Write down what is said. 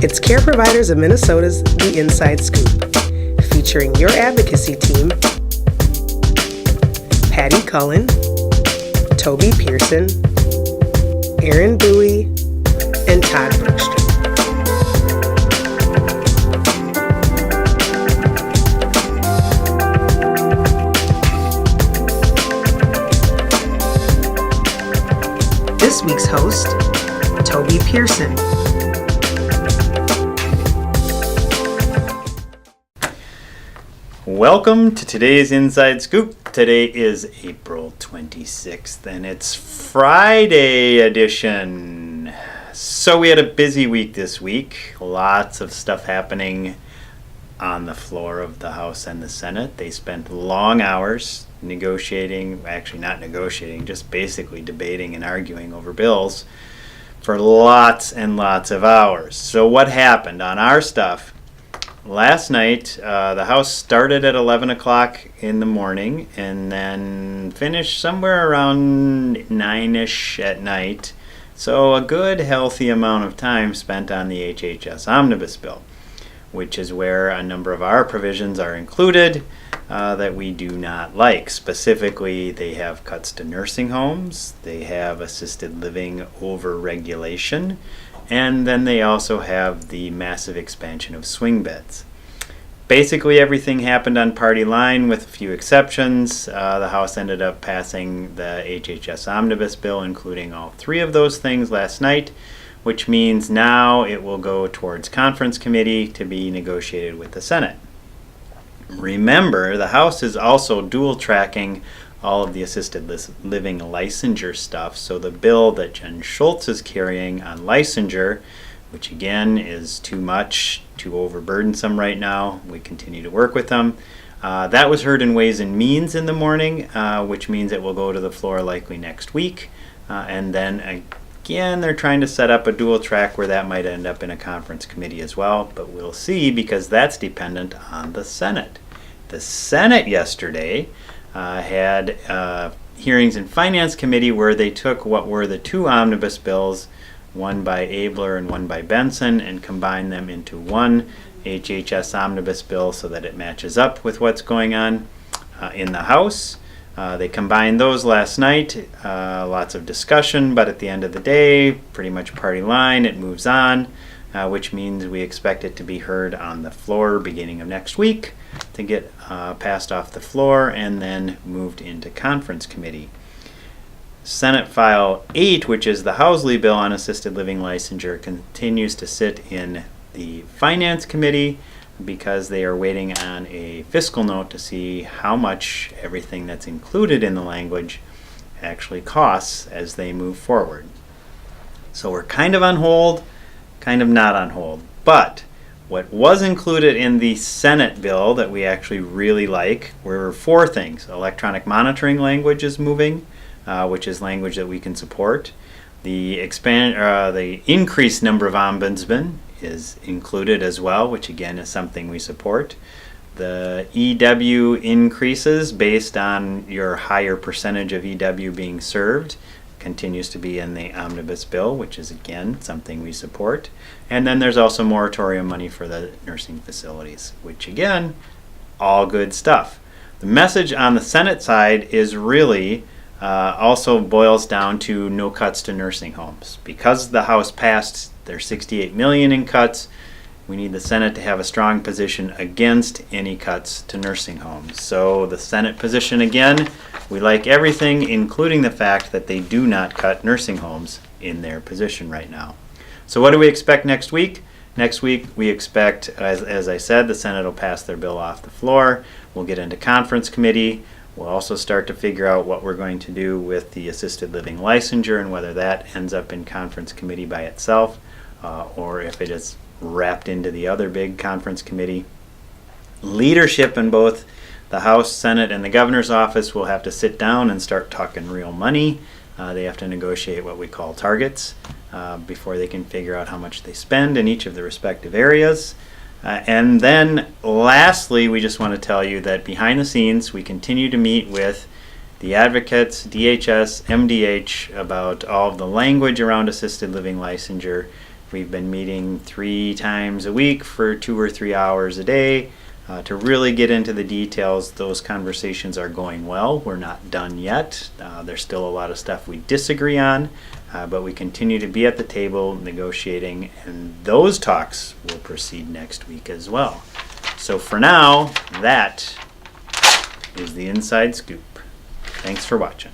It's Care Providers of Minnesota's The Inside Scoop, featuring your advocacy team, Patty Cullen, Toby Pearson, Aaron Bowie, and Todd Bergstrom. This week's host, Toby Pearson. Welcome to today's Inside Scoop. Today is April 26th and it's Friday edition. So we had a busy week this week. Lots of stuff happening on the floor of the House and the Senate. They spent long hours negotiating, actually not negotiating, just basically debating and arguing over bills for lots and lots of hours. So what happened on our stuff? Last night, the House started at 11 o'clock in the morning and then finished somewhere around 9-ish at night. So a good, healthy amount of time spent on the HHS Omnibus Bill, which is where a number of our provisions are included that we do not like. Specifically, they have cuts to nursing homes, they have assisted living over-regulation, and then they also have the massive expansion of swing beds. Basically, everything happened on party line with a few exceptions. The House ended up passing the HHS Omnibus Bill, including all three of those things last night, which means now it will go towards conference committee to be negotiated with the Senate. Remember, the House is also dual tracking all of the assisted living licensure stuff. So the bill that Jen Schultz is carrying on licensure, which again is too much, too overburdensome right now, we continue to work with them. That was heard in Ways and Means in the morning, which means it will go to the floor likely next week. And then again, they're trying to set up a dual track where that might end up in a conference committee as well, but we'll see because that's dependent on the Senate. The Senate yesterday had hearings in Finance Committee where they took what were the two omnibus bills, one by Abler and one by Benson, and combined them into one HHS omnibus bill so that it matches up with what's going on in the House. They combined those last night. Lots of discussion, but at the end of the day, pretty much party line, it moves on, which means we expect it to be heard on the floor beginning of next week to get passed off the floor and then moved into conference committee. Senate File 8, which is the Housley bill on assisted living licensure, continues to sit in the Finance Committee because they are waiting on a fiscal note to see how much everything that's included in the language actually costs as they move forward. So we're kind of on hold, kind of not on hold. But what was included in the Senate bill that we actually really like were four things. Electronic monitoring language is moving, which is language that we can support. The increased number of ombudsmen is included as well, which again is something we support. The EW increases based on your higher percentage of EW being served continues to be in the omnibus bill, which is again something we support. And then there's also moratorium money for the nursing facilities, which again, all good stuff. The message on the Senate side is really also boils down to no cuts to nursing homes. Because the House passed their $68 million in cuts, we need the Senate to have a strong position against any cuts to nursing homes. So the Senate position again, we like everything, including the fact that they do not cut nursing homes in their position right now. So what do we expect next week? Next week we expect, as I said, the Senate will pass their bill off the floor. We'll get into conference committee. We'll also start to figure out what we're going to do with the assisted living licensure and whether that ends up in conference committee by itself or if it is wrapped into the other big conference committee. Leadership in both the House, Senate, and the governor's office will have to sit down and start talking real money. They have to negotiate what we call targets before they can figure out how much they spend in each of the respective areas. And then lastly, we just want to tell you that behind the scenes, we continue to meet with the advocates, DHS, MDH, about all of the language around assisted living licensure We've been meeting 3 times a week for 2 or 3 hours a day to really get into the details. Those conversations are going well. We're not done yet. There's still a lot of stuff we disagree on, but we continue to be at the table negotiating, and those talks will proceed next week as well. So for now, that is the Inside Scoop. Thanks for watching.